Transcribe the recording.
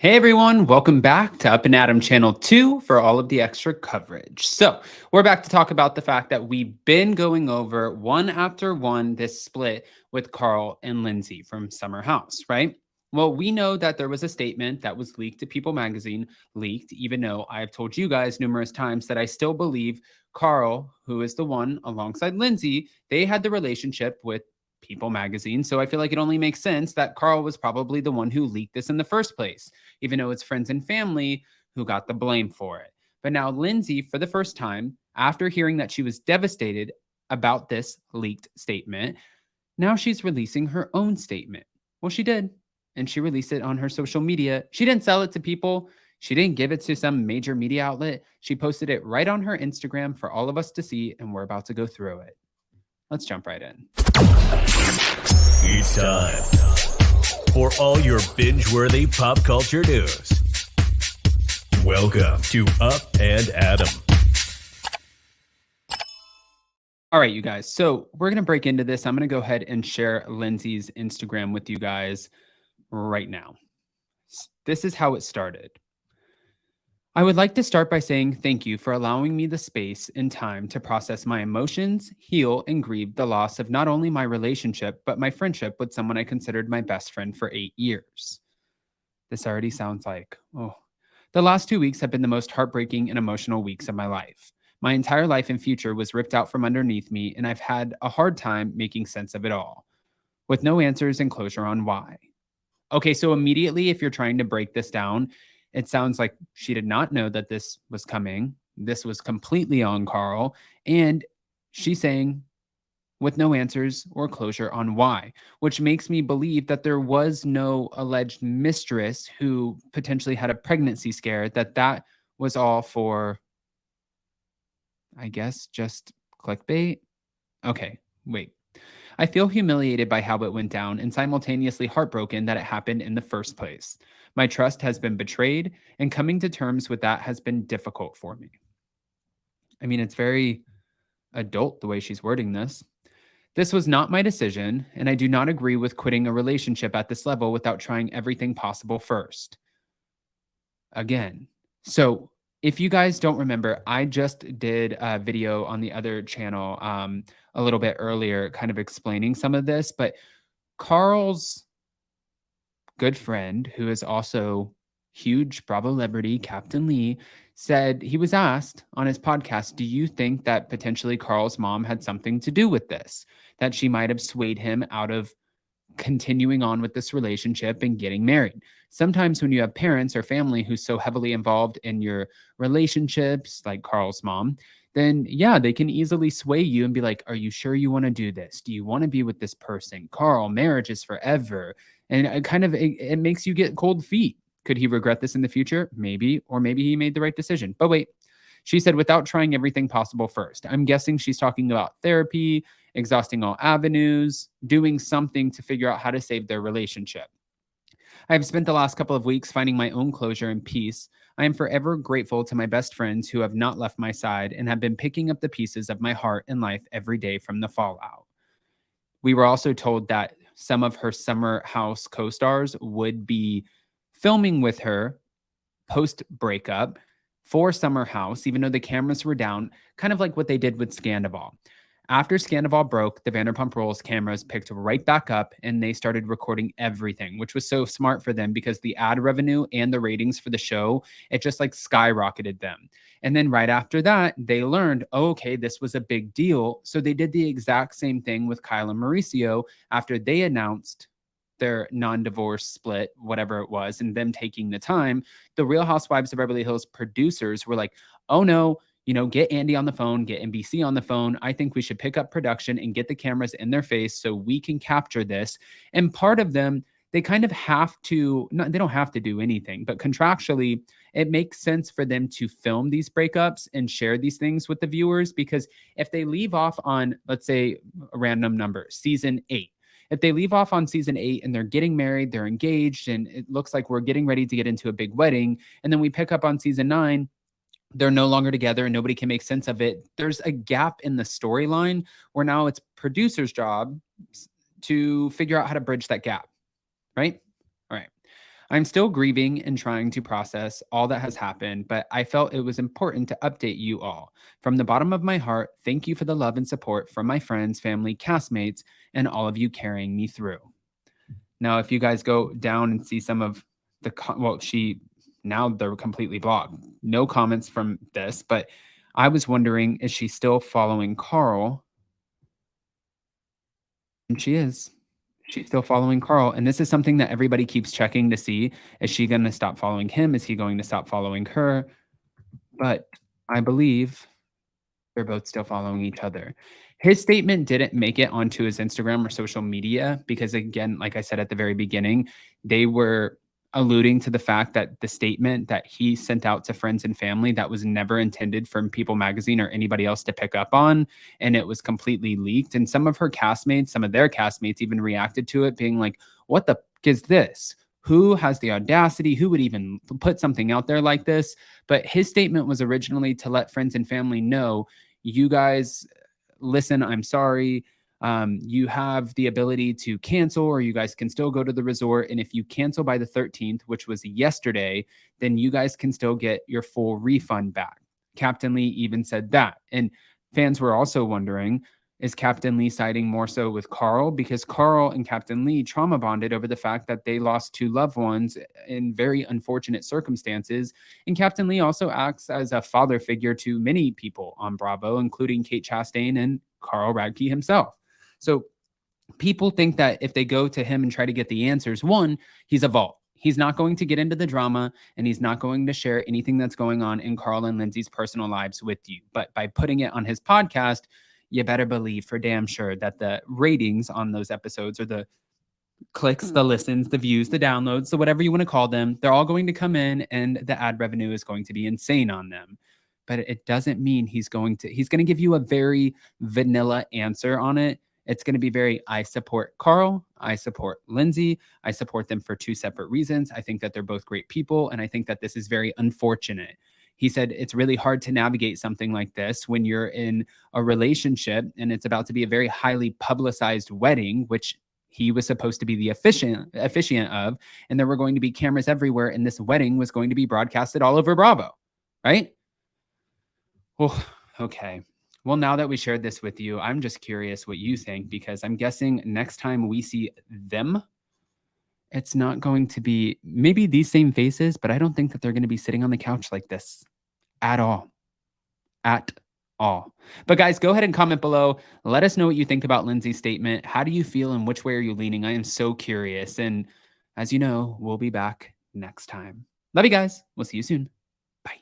Hey everyone, welcome back to Up and Adam Channel 2 for all of the extra coverage. So, we're back to talk about the fact that we've been going over one after one this split with Carl and Lindsay from Summer House, right? Well, we know that there was a statement that was leaked to People magazine, leaked, even though I have told you guys numerous times that I still believe Carl, who is the one alongside Lindsay, they had the relationship with People magazine. So I feel like it only makes sense that Carl was probably the one who leaked this in the first place, even though it's friends and family who got the blame for it. But now Lindsay, for the first time, after hearing that she was devastated about this leaked statement, now she's releasing her own statement. Well, she did, and she released it on her social media. She didn't sell it to people. She didn't give it to some major media outlet. She posted it right on her Instagram for all of us to see, and we're about to go through it. Let's jump right in. It's time for all your binge-worthy pop culture news. Welcome to Up and Adam. All right, you guys. So we're going to break into this. I'm going to go ahead and share Lindsay's Instagram with you guys right now. This is how it started. I would like to start by saying thank you for allowing me the space and time to process my emotions, heal, and grieve the loss of not only my relationship, but my friendship with someone I considered my best friend for 8 years. This already sounds like, The last 2 weeks have been the most heartbreaking and emotional weeks of my life. My entire life and future was ripped out from underneath me, and I've had a hard time making sense of it all, with no answers and closure on why. Okay, so immediately, if you're trying to break this down, it sounds like she did not know that this was coming. This was completely on Carl. And she's saying, with no answers or closure on why, which makes me believe that there was no alleged mistress who potentially had a pregnancy scare, that was all for, I guess, just clickbait. Okay, wait. I feel humiliated by how it went down and simultaneously heartbroken that it happened in the first place. My trust has been betrayed, and coming to terms with that has been difficult for me. I mean, it's very adult the way she's wording this. This was not my decision, and I do not agree with quitting a relationship at this level without trying everything possible first. Again. So if you guys don't remember, I just did a video on the other channel a little bit earlier, kind of explaining some of this, but Carl's good friend, who is also huge Bravo celebrity, Captain Lee, said he was asked on his podcast, do you think that potentially Carl's mom had something to do with this? That she might have swayed him out of continuing on with this relationship and getting married. Sometimes when you have parents or family who's so heavily involved in your relationships, like Carl's mom, then yeah, they can easily sway you and be like, are you sure you want to do this? Do you want to be with this person? Carl, marriage is forever. And it makes you get cold feet. Could he regret this in the future? Maybe, or maybe he made the right decision. But wait, she said, without trying everything possible first. I'm guessing she's talking about therapy, exhausting all avenues, doing something to figure out how to save their relationship. I have spent the last couple of weeks finding my own closure and peace. I am forever grateful to my best friends who have not left my side and have been picking up the pieces of my heart and life every day from the fallout. We were also told that some of her Summer House co-stars would be filming with her post-breakup for Summer House, even though the cameras were down, kind of like what they did with Scandival. After Scandival broke, the Vanderpump Rules cameras picked right back up and they started recording everything, which was so smart for them because the ad revenue and the ratings for the show, it just like skyrocketed them. And then right after that, they learned, oh, okay, this was a big deal. So they did the exact same thing with Kyle and Mauricio after they announced their non-divorce split, whatever it was, and them taking the time. The Real Housewives of Beverly Hills producers were like, oh no, get Andy on the phone, get NBC on the phone. I think we should pick up production and get the cameras in their face so we can capture this. And part of them, they kind of have to, they don't have to do anything, but contractually, it makes sense for them to film these breakups and share these things with the viewers, because if they leave off on, let's say, a random number, season 8, if they leave off on season 8 and they're getting married, they're engaged, and it looks like we're getting ready to get into a big wedding, and then we pick up on season 9, they're no longer together and nobody can make sense of it. There's a gap in the storyline where now it's producer's job to figure out how to bridge that gap, right? All right. I'm still grieving and trying to process all that has happened, but I felt it was important to update you all. From the bottom of my heart, thank you for the love and support from my friends, family, castmates, and all of you carrying me through. Now, if you guys go down and see some of the, now they're completely blocked. No comments from this, but I was wondering, is she still following Carl? And she is. She's still following Carl. And this is something that everybody keeps checking to see. Is she going to stop following him? Is he going to stop following her? But I believe they're both still following each other. His statement didn't make it onto his Instagram or social media because, again, like I said at the very beginning, they were alluding to the fact that the statement that he sent out to friends and family that was never intended for People Magazine or anybody else to pick up on, and it was completely leaked. And some of her castmates, some of their castmates even reacted to it being like, what the f- is this? Who has the audacity? Who would even put something out there like this? But his statement was originally to let friends and family know, you guys, listen, I'm sorry. You have the ability to cancel, or you guys can still go to the resort. And if you cancel by the 13th, which was yesterday, then you guys can still get your full refund back. Captain Lee even said that. And fans were also wondering, is Captain Lee siding more so with Carl? Because Carl and Captain Lee trauma bonded over the fact that they lost two loved ones in very unfortunate circumstances. And Captain Lee also acts as a father figure to many people on Bravo, including Kate Chastain and Carl Radke himself. So people think that if they go to him and try to get the answers, one, he's a vault. He's not going to get into the drama, and he's not going to share anything that's going on in Carl and Lindsay's personal lives with you. But by putting it on his podcast, you better believe for damn sure that the ratings on those episodes, or the clicks, the listens, the views, the downloads, so whatever you want to call them, they're all going to come in, and the ad revenue is going to be insane on them. But it doesn't mean he's going to give you a very vanilla answer on it. It's going to be very, I support Carl, I support Lindsay, I support them for two separate reasons. I think that they're both great people, and I think that this is very unfortunate. He said it's really hard to navigate something like this when you're in a relationship and it's about to be a very highly publicized wedding, which he was supposed to be the officiant of, and there were going to be cameras everywhere, and this wedding was going to be broadcasted all over Bravo, right? Well, okay. Well, now that we shared this with you, I'm just curious what you think, because I'm guessing next time we see them, it's not going to be maybe these same faces, but I don't think that they're going to be sitting on the couch like this at all. At all. But guys, go ahead and comment below. Let us know what you think about Lindsay's statement. How do you feel, and which way are you leaning? I am so curious. And as you know, we'll be back next time. Love you guys. We'll see you soon. Bye.